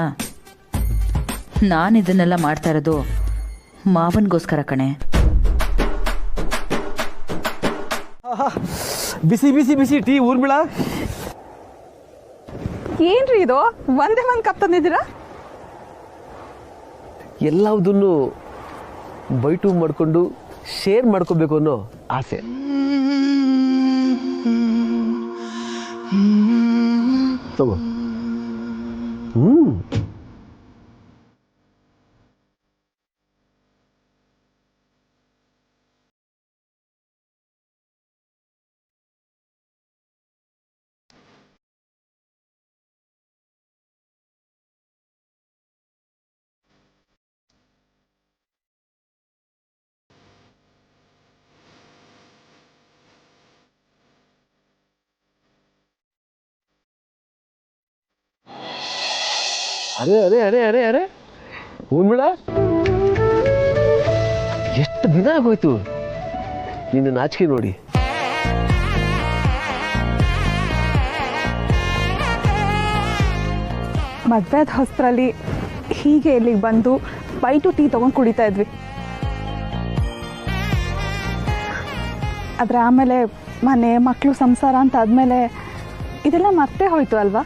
ನಾನು ಇದನ್ನೆಲ್ಲ ಮಾಡ್ತಾ ಇರೋದು ಮಾವನಿಗೋಸ್ಕರ ಕಣೆ. ಬಿಸಿ ಬಿಸಿ ಬಿಸಿ ಟೀ ಊರ್ಮಿಳ. ಏನ್ರಿ ಇದು ಒಂದೇ ಒಂದು ಕಪ್ ತಂದಿದ್ದೀರಾ? ಎಲ್ಲದನ್ನು ಬೈಟು ಮಾಡಿಕೊಂಡು ಶೇರ್ ಮಾಡ್ಕೋಬೇಕು ಅನ್ನೋ ಆಸೆ. ತಗೋ. ಅರೆ ಅರೆ ಅರೆ ಅರೆ ಅರೆ ಊರ್ಮಿಳ, ಎಷ್ಟು ದಿನ ಆಗೋಯ್ತು ನಿನ್ನ ನಾಚಿಕೆ ನೋಡಿ. ಮದ್ವೆದ ಹೊಸರಲ್ಲಿ ಹೀಗೆ ಇಲ್ಲಿಗೆ ಬಂದು ಬೈಟು ಟೀ ತೊಗೊಂಡು ಕುಡಿತಾ ಇದ್ವಿ. ಆದರೆ ಆಮೇಲೆ ಮನೆ ಮಕ್ಕಳು ಸಂಸಾರ ಅಂತ ಆದಮೇಲೆ ಇದೆಲ್ಲ ಮತ್ತೆ ಹೋಯ್ತು ಅಲ್ವಾ?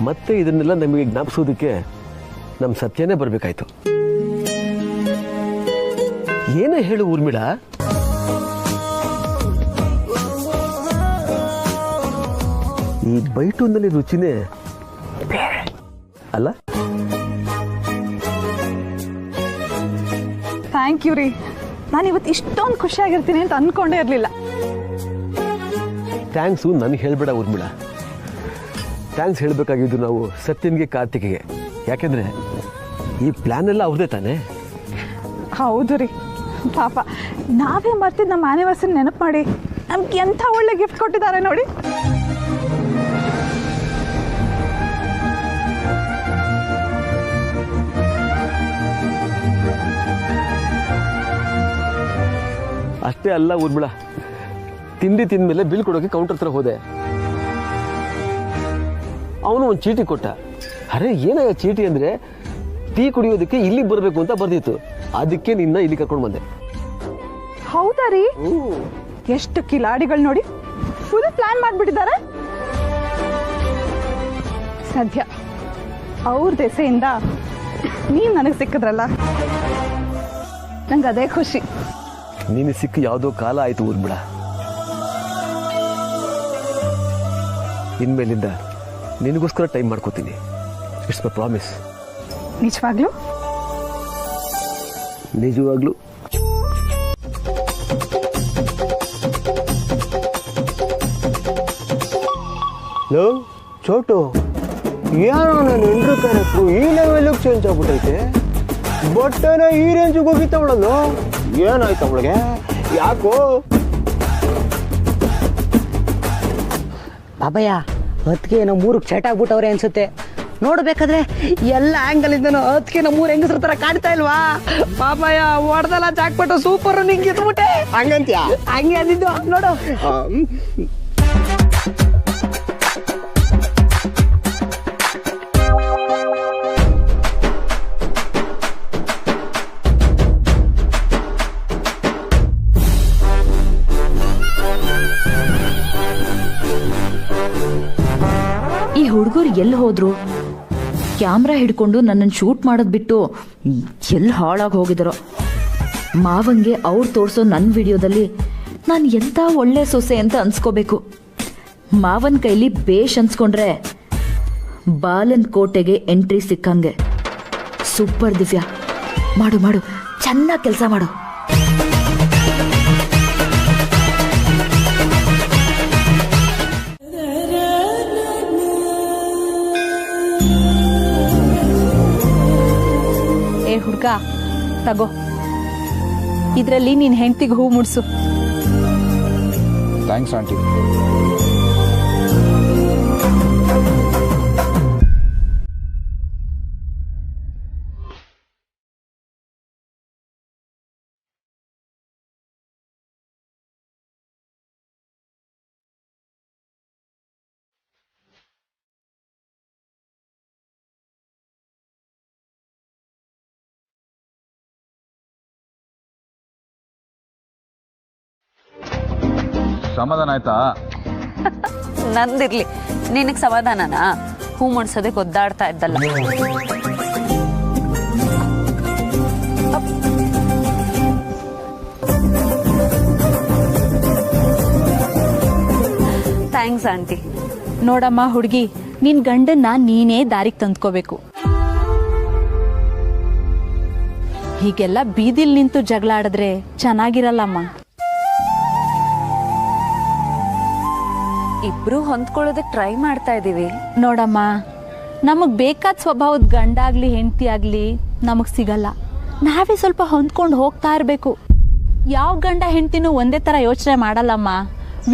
ಮತ್ತೆ ಇದನ್ನೆಲ್ಲ ನಮಗೆ ಜ್ಞಾಪಿಸೋದಕ್ಕೆ ನಮ್ಮ ಸತ್ಯನೇ ಬರಬೇಕಾಯ್ತು. ಏನೇ ಹೇಳು ಊರ್ಮಿಳ, ಈ ಬೈಟುನಲ್ಲಿ ರುಚಿನೇ ಬೇರೆ ಅಲ್ಲ? ಥ್ಯಾಂಕ್ ಯು ರೀ. ನಾನು ಇವತ್ತು ಇಷ್ಟೊಂದು ಖುಷಿಯಾಗಿರ್ತೀನಿ ಅಂತ ಅಂದ್ಕೊಂಡೇ ಇರಲಿಲ್ಲ. ಥ್ಯಾಂಕ್ಸು ನನಗೆ ಹೇಳಬೇಡ ಊರ್ಮಿಳ. ಥ್ಯಾಂಕ್ಸ್ ಹೇಳಬೇಕಾಗಿದ್ದು ನಾವು ಸತ್ಯನ್ಗೆ ಕಾರ್ತಿಕ್ಗೆ. ಯಾಕೆಂದರೆ ಈ ಪ್ಲ್ಯಾನ್ ಎಲ್ಲ ಅವ್ರದೇ ತಾನೇ. ಹೌದು ರೀ, ಪಾಪ ನಾವೇ ಮರ್ತಿದ್ದು ನಮ್ಮ ಆ್ಯನಿವರ್ಸರಿ ನೆನಪು ಮಾಡಿ ನಮ್ಗೆ ಎಂಥ ಒಳ್ಳೆ ಗಿಫ್ಟ್ ಕೊಟ್ಟಿದ್ದಾರೆ ನೋಡಿ. ಅಷ್ಟೇ ಅಲ್ಲ ಊರ್ಮಿಳ, ತಿಂಡಿ ತಿಂದಮೇಲೆ ಬಿಲ್ ಕೊಡೋಕೆ ಕೌಂಟರ್ ಹತ್ರ ಹೋದೆ. ಅವನು ಒಂದು ಚೀಟಿ ಕೊಟ್ಟ. ಅರೆ ಏನಯ್ಯ ಚೀಟಿ ಅಂದರೆ ಟೀ ಕುಡಿಯೋದಕ್ಕೆ ಇಲ್ಲಿಗೆ ಬರಬೇಕು ಅಂತ ಬರ್ದಿತ್ತು. ಅದಕ್ಕೆ ನಿನ್ನ ಇಲ್ಲಿ ಕರ್ಕೊಂಡು ಬಂದೆ. ಹೌದಾ ರೀ? ಎಷ್ಟು ಕಿಲಾಡಿಗಳು ನೋಡಿ, ಫುಲ್ ಪ್ಲಾನ್ ಮಾಡಿಬಿಟ್ಟಿದ್ದಾರೆ. ಸದ್ಯ ಅವ್ರ ದೆಸೆಯಿಂದ ನೀವು ನನಗೆ ಸಿಕ್ಕಿದ್ರಲ್ಲ, ನಂಗೆ ಅದೇ ಖುಷಿ. ನೀನು ಸಿಕ್ಕ ಯಾವುದೋ ಕಾಲ ಆಯಿತು ಊರ್ಮಿಳ. ಇನ್ಮೇಲಿಂದ ನಿನಗೋಸ್ಕರ ಟೈಮ್ ಮಾಡ್ಕೋತೀನಿ. It's my promise. ನಿಜವಾಗ್ಲೂ? ನಿಜವಾಗ್ಲೂ. ಲೋ ಚೋಟು, ಏನೋ ನನ್ನ ಎಂಟ್ರು ಕ್ಯಾರೆಕ್ಟ್ರು ಈ ಲೆವೆಲ್ಗೆ ಚೇಂಜ್ ಆಗ್ಬಿಟ್ಟೈತೆ. ಬಟ್ಟೆನ ಈ ರೇಂಜಿಗೆ ಹೋಗಿತ್ತವಳಲ್ಲ, ಏನಾಯ್ತು ಅವಳಿಗೆ? ಯಾಕೋ ಪಾಪಯ್ಯ ಅದಕ್ಕೆ ನಮ್ಮ ಮೂರಿಗೆ ಚಟ ಆಗ್ಬಿಟ್ಟವ್ರೆ ಅನ್ಸುತ್ತೆ. ನೋಡ್ಬೇಕಾದ್ರೆ ಎಲ್ಲ ಆ್ಯಂಗಲಿಂದನೂ ಅದಕ್ಕೆ ನಮ್ಮ ಮೂರು ಹೆಂಗಸ್ರ ಥರ ಕಾಣ್ತಾ ಇಲ್ವಾ? ಪಾಪಯ್ಯ ಹೊಡೆದಲ್ಲ ಜಾಕ್ಪಟ್ಟು ಸೂಪರ್ ನಿಂಗೆ ಇದ್ಬಿಟ್ಟೆ. ಹಂಗಂತ್ಯಾ? ಹಂಗೆ ಅಂದಿದ್ದು ನೋಡು. ಈ ಹುಡುಗರು ಎಲ್ಲಿ ಹೋದ್ರು? ಕ್ಯಾಮ್ರಾ ಹಿಡ್ಕೊಂಡು ನನ್ನನ್ನು ಶೂಟ್ ಮಾಡೋದು ಬಿಟ್ಟು ಎಲ್ಲಿ ಹಾಳಾಗಿ ಹೋಗಿದಾರೋ. ಮಾವಂಗೆ ಅವ್ರು ತೋರಿಸೋ ನನ್ನ ವಿಡಿಯೋದಲ್ಲಿ ನಾನು ಎಂಥ ಒಳ್ಳೆ ಸೊಸೆ ಅಂತ ಅನ್ಸ್ಕೋಬೇಕು. ಮಾವನ ಕೈಲಿ ಬೇಷ್ ಅನ್ಸ್ಕೊಂಡ್ರೆ ಬಾಲನ್ ಕೋಟೆಗೆ ಎಂಟ್ರಿ ಸಿಕ್ಕಂಗೆ. ಸೂಪರ್ ದಿವ್ಯಾ, ಮಾಡು ಮಾಡು, ಚೆನ್ನಾಗಿ ಕೆಲಸ ಮಾಡು. ಹುಡ್ಗ ತಗೋ, ಇದರಲ್ಲಿ ನೀನ್ ಹೆಂಡತಿಗೆ ಹೂ ಮುಡ್ಸು. Thanks aunty. ಸಮಾಧಾನ ಆಯ್ತಾ? ನಂದಿರ್ಲಿ, ನಿನಗೆ ಸಮಾಧಾನನಾ? ಹೂ ಮುಡ್ಸೋದಕ್ಕೆ ಒದ್ದಾಡ್ತಾ ಇದ್ದಲ್ಲ. Thanks aunty. ನೋಡಮ್ಮ ಹುಡುಗಿ, ನಿನ್ ಗಂಡನ್ನ ನೀನೇ ದಾರಿಗೆ ತಂದ್ಕೋಬೇಕು. ಹೀಗೆಲ್ಲ ಬೀದಿಲ್ ನಿಂತು ಜಗಳ ಆಡಿದ್ರೆ ಚೆನ್ನಾಗಿರಲ್ಲಮ್ಮ. ಇಬ್ರು ಹೊಂದ್ಕೊಳ್ಳೋದಕ್ಕೆ ಟ್ರೈ ಮಾಡ್ತಾ ಇದೀವಿ. ನೋಡಮ್ಮ, ನಮಗ್ ಬೇಕಾದ ಸ್ವಭಾವದ ಗಂಡ ಆಗ್ಲಿ ಹೆಂಡತಿ ಆಗ್ಲಿ ನಮಗ್ ಸಿಗಲ್ಲ. ನಾವೇ ಸ್ವಲ್ಪ ಹೊಂದ್ಕೊಂಡು ಹೋಗ್ತಾ ಇರ್ಬೇಕು. ಯಾವ ಗಂಡ ಹೆಂಡತಿನೂ ಒಂದೇ ತರ ಯೋಚನೆ ಮಾಡಲ್ಲಮ್ಮ.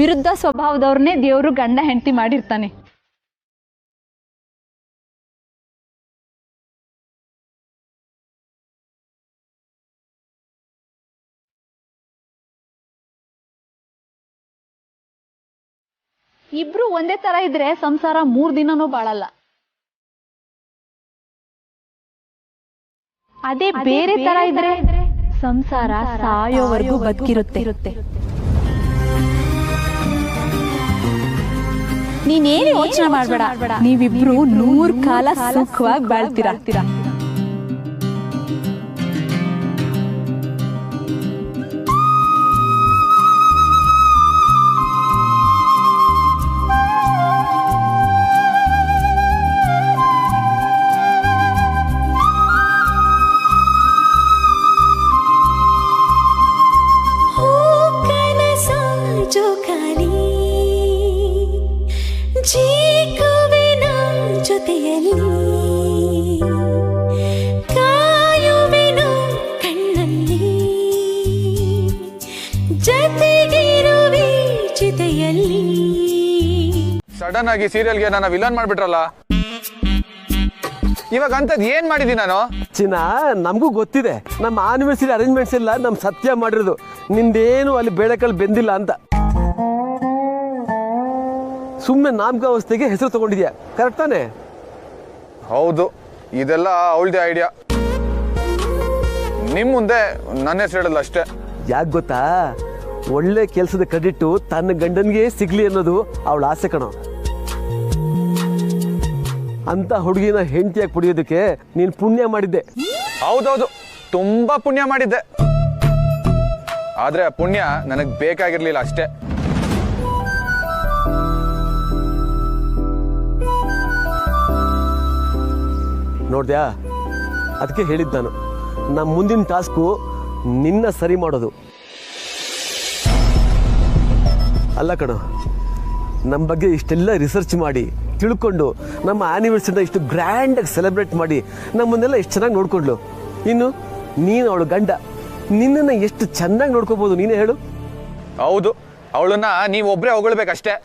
ವಿರುದ್ಧ ಸ್ವಭಾವದವ್ರನ್ನೇ ದೇವರು ಗಂಡ ಹೆಂಡತಿ ಮಾಡಿರ್ತಾನೆ. ಇಬ್ರು ಒಂದೇ ತರ ಇದ್ರೆ ಸಂಸಾರ 3 ದಿನನೂ ಬಾಳಲ್ಲ. ಅದೇ ಬೇರೆ ತರ ಇದ್ರೆ ಸಂಸಾರ ಸಾಯೋವರೆಗೂ ಬದುಕಿರುತ್ತೆ. ನೀನೇನು ಯೋಚನೆ ಮಾಡ್ಬೇಡ, ನೀವಿಬ್ರು 100 ಕಾಲ ಸುಖವಾಗಿ ಬಾಳ್ತೀರಾ. ಸಡನ್ ಆಗಿ ಸೀರಿಯಲ್ಗೆ ನನ್ನ ವಿಲನ್ ಮಾಡ್ಬಿಟ್ರಲ್ಲ. ಇವಾಗ ಅಂತದ್ ಏನ್ ಮಾಡಿದೀನಿ ನಾನು? ಚಿನ್ನ, ನಮಗೂ ಗೊತ್ತಿದೆ ನಮ್ಮ ಆನಿವರ್ಸರಿ ಅರೇಂಜ್ಮೆಂಟ್ಸ್ ಎಲ್ಲ ನಮ್ ಸತ್ಯ ಮಾಡಿರೋದು. ನಿಂದೇನು ಅಲ್ಲಿ ಬೇಳೆಕಾಳು ಬೆಂದಿಲ್ಲ ಅಂತ. ಸುಮ್ಮನೆ ನಾಮಕಾವಸ್ಥೆಗೆ ಹೆಸರು ತಗೊಂಡಿದ್ಯಾ, ಕರೆಕ್ಟ್ ತಾನೆ? ಹೌದು, ಇದೆಲ್ಲ ಅವಳದೇ ಐಡಿಯಾ. ನಿಮ್ ಮುಂದೆ ನನ್ನ ಹೆಸರು ಹೇಳಲ್ಲ ಅಷ್ಟೇ. ಯಾಕೆ ಗೊತ್ತಾ? ಒಳ್ಳೆ ಕೆಲಸದ ಕ್ರೆಡಿಟ್ ತನ್ನ ಗಂಡನ್ಗೆ ಸಿಗ್ಲಿ ಅನ್ನೋದು ಅವಳ ಆಸೆ ಕಣೋ. ಅಂತ ಹುಡುಗಿನ ಹೆಂಡತಿಯಾಗಿ ಪಡೆಯೋದಕ್ಕೆ ನೀನು ಪುಣ್ಯ ಮಾಡಿದ್ದೆ. ಹೌದೌದು, ತುಂಬಾ ಪುಣ್ಯ ಮಾಡಿದ್ದೆ. ಆದ್ರೆ ಆ ಪುಣ್ಯ ನನಗ್ ಬೇಕಾಗಿರ್ಲಿಲ್ಲ ಅಷ್ಟೇ. ನೋಡ್ದ್ಯಾ, ಅದಕ್ಕೆ ಹೇಳಿದ್ದು ನಾನು, ನಮ್ಮ ಮುಂದಿನ ಟಾಸ್ಕು ನಿನ್ನ ಸರಿ ಮಾಡೋದು ಅಲ್ಲ ಕಣೋ. ನಮ್ಮ ಬಗ್ಗೆ ಇಷ್ಟೆಲ್ಲ ರಿಸರ್ಚ್ ಮಾಡಿ ತಿಳ್ಕೊಂಡು ನಮ್ಮ ಆ್ಯನಿವರ್ಸರಿನ ಇಷ್ಟು ಗ್ರ್ಯಾಂಡಾಗಿ ಸೆಲೆಬ್ರೇಟ್ ಮಾಡಿ ನಮ್ಮನ್ನೆಲ್ಲ ಎಷ್ಟು ಚೆನ್ನಾಗಿ ನೋಡ್ಕೊಂಡ್ಲು. ಇನ್ನು ನೀನು ಅವಳು ಗಂಡ, ನಿನ್ನನ್ನು ಎಷ್ಟು ಚೆನ್ನಾಗಿ ನೋಡ್ಕೋಬೋದು ನೀನೇ ಹೇಳು. ಹೌದು, ಅವಳನ್ನ ನೀವು ಒಬ್ಬರೇ ಹೊಗಳ್ಬೇಕಷ್ಟೇ.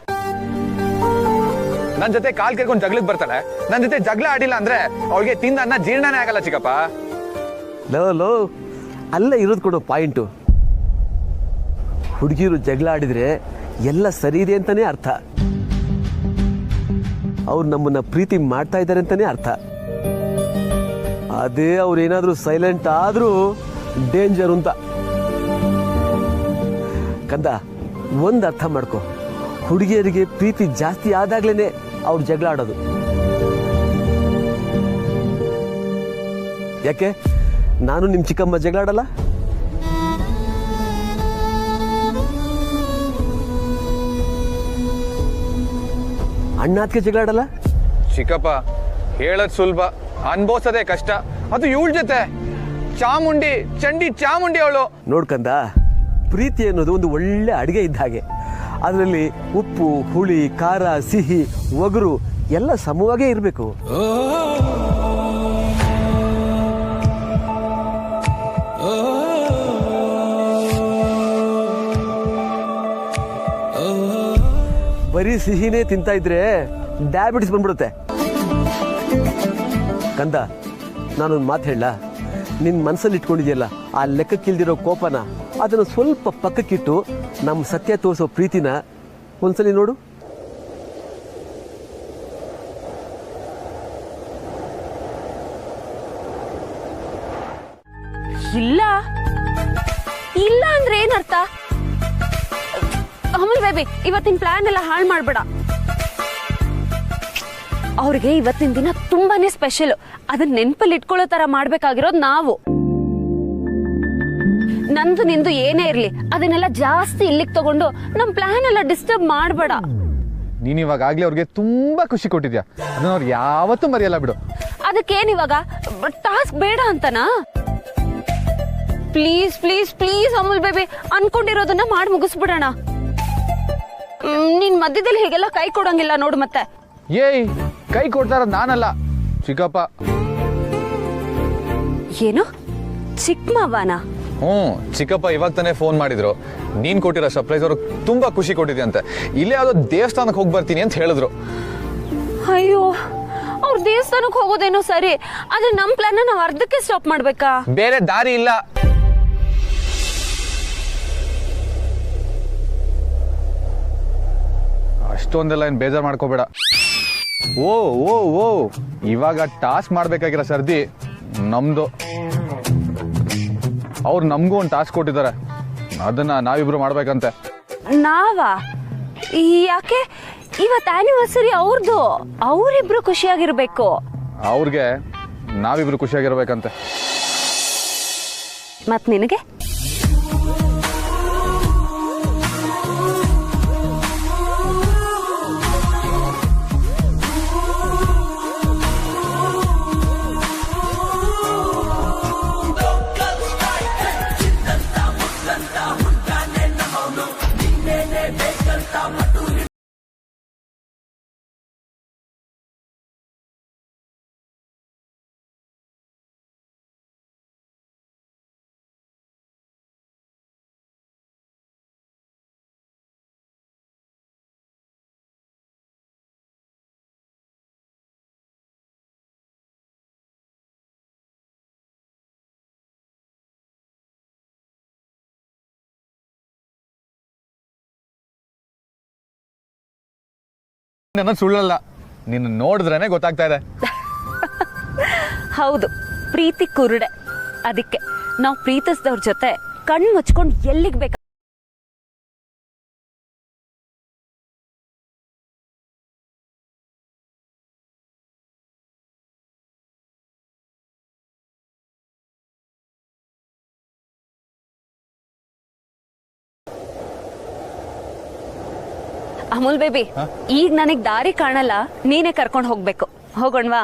ನನ್ನ ಜೊತೆ ಕಾಲ್ ಕೇಳ್ಕೊಂಡು ಜಗಳಕ್ಕೆ ಬರ್ತಾಳೆ. ನನ್ನ ಜೊತೆ ಜಗಳ ಆಡಿಲ್ಲ ಅಂದ್ರೆ ಅವಳಿಗೆ ತಿಂದ ಅನ್ನ ಜೀರ್ಣನೇ ಆಗಲ್ಲ ಚಿಕ್ಕಪ್ಪ. ಲೋ ಅಲ್ಲ ಇರೋದು ಕೊಡೋ ಪಾಯಿಂಟು. ಹುಡುಗಿರು ಜಗಳ ಆಡಿದ್ರೆ ಎಲ್ಲ ಸರಿ ಇದೆ ಅಂತಾನೆ ಅರ್ಥ. ಅವ್ರು ನಮ್ಮನ್ನ ಪ್ರೀತಿ ಮಾಡ್ತಾ ಇದ್ದಾರೆ ಅಂತಾನೆ ಅರ್ಥ. ಅದೇ ಅವ್ರೇನಾದ್ರೂ ಸೈಲೆಂಟ್ ಆದ್ರೂ ಡೇಂಜರ್ ಅಂತ. ಕಂದ, ಒಂದು ಅರ್ಥ ಮಾಡ್ಕೊ, ಹುಡುಗಿಯರಿಗೆ ಪ್ರೀತಿ ಜಾಸ್ತಿ ಆದಾಗ್ಲೇನೆ ಅವ್ರು ಜಗಳ ಆಡೋದು. ಯಾಕೆ ನಾನು ನಿಮ್ಮ ಚಿಕ್ಕಮ್ಮ ಜಗಳ ಆಡಲ್ಲ? ಅಣ್ಣ ಅದಕ್ಕೆ ಜಗಳ ಆಡಲ್ಲ? ಚಿಕ್ಕಪ್ಪ ಹೇಳದ್ ಸುಲಭ, ಅನ್ಭವಿಸೋದೇ ಕಷ್ಟ. ಅದು ಇವಳ ಜೊತೆ ಚಂಡಿ ಚಾಮುಂಡಿ ಅವಳು. ನೋಡ್ಕಂದ, ಪ್ರೀತಿ ಅನ್ನೋದು ಒಂದು ಒಳ್ಳೆ ಅಡಿಗೆ ಇದ್ದ ಹಾಗೆ. ಅದರಲ್ಲಿ ಉಪ್ಪು, ಹುಳಿ, ಖಾರ, ಸಿಹಿ, ಒಗರು ಎಲ್ಲ ಸಮವಾಗೇ ಇರಬೇಕು. ಬರೀ ಸಿಹಿನೇ ತಿಂತಾ ಇದ್ರೆ ಡಯಾಬಿಟಿಸ್ ಬಂದ್ಬಿಡುತ್ತೆ. ಕಂದ, ನಾನೊಂದು ಮಾತು ಹೇಳ, ನಿನ್ನ ಮನಸ್ಸಲ್ಲಿ ಇಟ್ಕೊಂಡಿದೆಯಲ್ಲ ಆ ಲೆಕ್ಕಕ್ಕಿಲ್ದಿರೋ ಕೋಪನ, ಅದನ್ನು ಸ್ವಲ್ಪ ಪಕ್ಕಕ್ಕಿಟ್ಟು ನಮ್ಮ ಸತ್ಯ ತೋರಿಸೋ ಪ್ರೀತಿನ ಒಂದ್ಸಲಿ ನೋಡು. ಇಲ್ಲ ಇಲ್ಲ ಅಂದ್ರೆ ಏನರ್ಥ? ಅಮಲ್ ಬೇಬಿ ಇವತ್ತಿನ ಪ್ಲಾನ್ ಎಲ್ಲ ಹಾಳು ಮಾಡ್ಬೇಡ. ಅವ್ರಿಗೆ ಇವತ್ತಿನ ದಿನ ತುಂಬಾನೇ ಸ್ಪೆಷಲ್. ಅದನ್ನ ನೆನಪಲ್ಲಿ ಇಟ್ಕೊಳ್ಳೋ ತರ ಮಾಡ್ಬೇಕಾಗಿರೋದು ನಾವು. ನಂದು ನಿಂದು ಏನೇ ಇರ್ಲಿ ಅದನ್ನೆಲ್ಲ ಜಾಸ್ತಿ ಇಲ್ಲಿಗೆ ತಗೊಂಡು ನಮ್ ಪ್ಲಾನ್ ಎಲ್ಲ ಡಿಸ್ಟರ್ಬ್ ಮಾಡ್ಬೇಡ. ನೀನ್ ಇವಾಗ ಆಗ್ಲೇ ಅವ್ರಿಗೆ ತುಂಬಾ ಖುಷಿ ಕೊಟ್ಟಿದ್ಯಾ, ಅದನ್ನ ಅವ್ರು ಯಾವತ್ತೂ ಮರೆಯಲ್ಲ ಬಿಡು. ಅದಕ್ಕೇನ್ ಇವಾಗ ಟಾಸ್ಕ್ ಬೇಡ ಅಂತನಾ? Please please please Amul baby, ಅನ್ಕೊಂಡಿರೋದನ್ನ ಮಾಡಿ ಮುಗಿಸ್ಬಿಡೋಣ. ನೀನ್ ಮಧ್ಯದಲ್ಲಿ ಹೀಗೆಲ್ಲ ಕೈ ಕೊಡಂಗಿಲ್ಲ ನೋಡು. ಮತ್ತೆ ಏಯ್, ಕೈ ಕೊಡ್ತಾರ ನಾನಲ್ಲ, ಚಿಕ್ಕಪ್ಪ. ಏನು ಚಿಕ್ಕ ಮಾವನ? ಚಿಕ್ಕಪ್ಪ ಇವಾಗ ತಾನೇ ಫೋನ್ ಮಾಡಿದ್ರು. ನೀನ್ ಕೊಟ್ಟಿರೋ ಸರ್ಪ್ರೈಸ್ ಅವ್ರಿಗೆ ತುಂಬಾ ಖುಷಿ ಕೊಟ್ಟಿದೆ ಅಂತೆ. ಇಲ್ಲೇ ಯಾವ್ದೋ ದೇವಸ್ಥಾನಕ್ಕೆ ಹೋಗಿ ಬರ್ತೀನಿ ಅಂತ ಹೇಳಿದ್ರು. ಅಯ್ಯೋ, ಅವ್ರ ದೇವಸ್ಥಾನಕ್ಕೆ ಹೋಗೋದೇನೋ ಸರಿ, ಆದ್ರೆ ನಮ್ ಪ್ಲಾನ್ ನಾವ್ ಅರ್ಧಕ್ಕೆ ಸ್ಟಾಪ್ ಮಾಡ್ಬೇಕಾ? ಬೇರೆ ದಾರಿ ಇಲ್ಲ. ಅಷ್ಟೊಂದೆಲ್ಲ ಏನ್ ಬೇಜಾರ್ ಮಾಡ್ಕೋಬೇಡ. ಓ ಓ ಓ ಇವಾಗ ಟಾಸ್ಕ್ ಮಾಡ್ಬೇಕಾಗಿರೋ ಸರ್ದಿ ನಮ್ದು. ಅವ್ರು ನಮಗೂ ಒಂದು ಟಾಸ್ಕ್ ಕೊಟ್ಟಿದ್ದಾರೆ, ಅದನ್ನ ನಾವಿಬ್ರು ಮಾಡ್ಬೇಕಂತೆ. ನಾವಾ? ಯಾಕೆ? ಇವತ್ತು ಆನಿವರ್ಸರಿ ಅವ್ರದ್ದು, ಅವರಿಬ್ರು ಖುಷಿಯಾಗಿರ್ಬೇಕು. ಅವ್ರಿಗೆ ನಾವಿಬ್ರು ಖುಷಿಯಾಗಿರ್ಬೇಕಂತೆ. ಮತ್ ನಿನಗೆ? ನನ್ನ ಸುಳ್ಳಲ್ಲ, ನಿನ್ನ ನೋಡಿದ್ರೇನೆ ಗೊತ್ತಾಗ್ತಾ ಇದೆ. ಹೌದು, ಪ್ರೀತಿ ಕುರುಡೆ. ಅದಕ್ಕೆ ನಾವು ಪ್ರೀತಿಸಿದವ್ರ ಜೊತೆ ಕಣ್ಣು ಮುಚ್ಕೊಂಡು ಎಲ್ಲಿಗೆ ಬೇಕು ಅಮುಲ್ ಬೇಬಿ, ಈಗ ನನಗ್ ದಾರಿ ಕಾಣಲ್ಲ, ನೀನೇ ಕರ್ಕೊಂಡು ಹೋಗ್ಬೇಕು. ಹೋಗೋಣವಾ?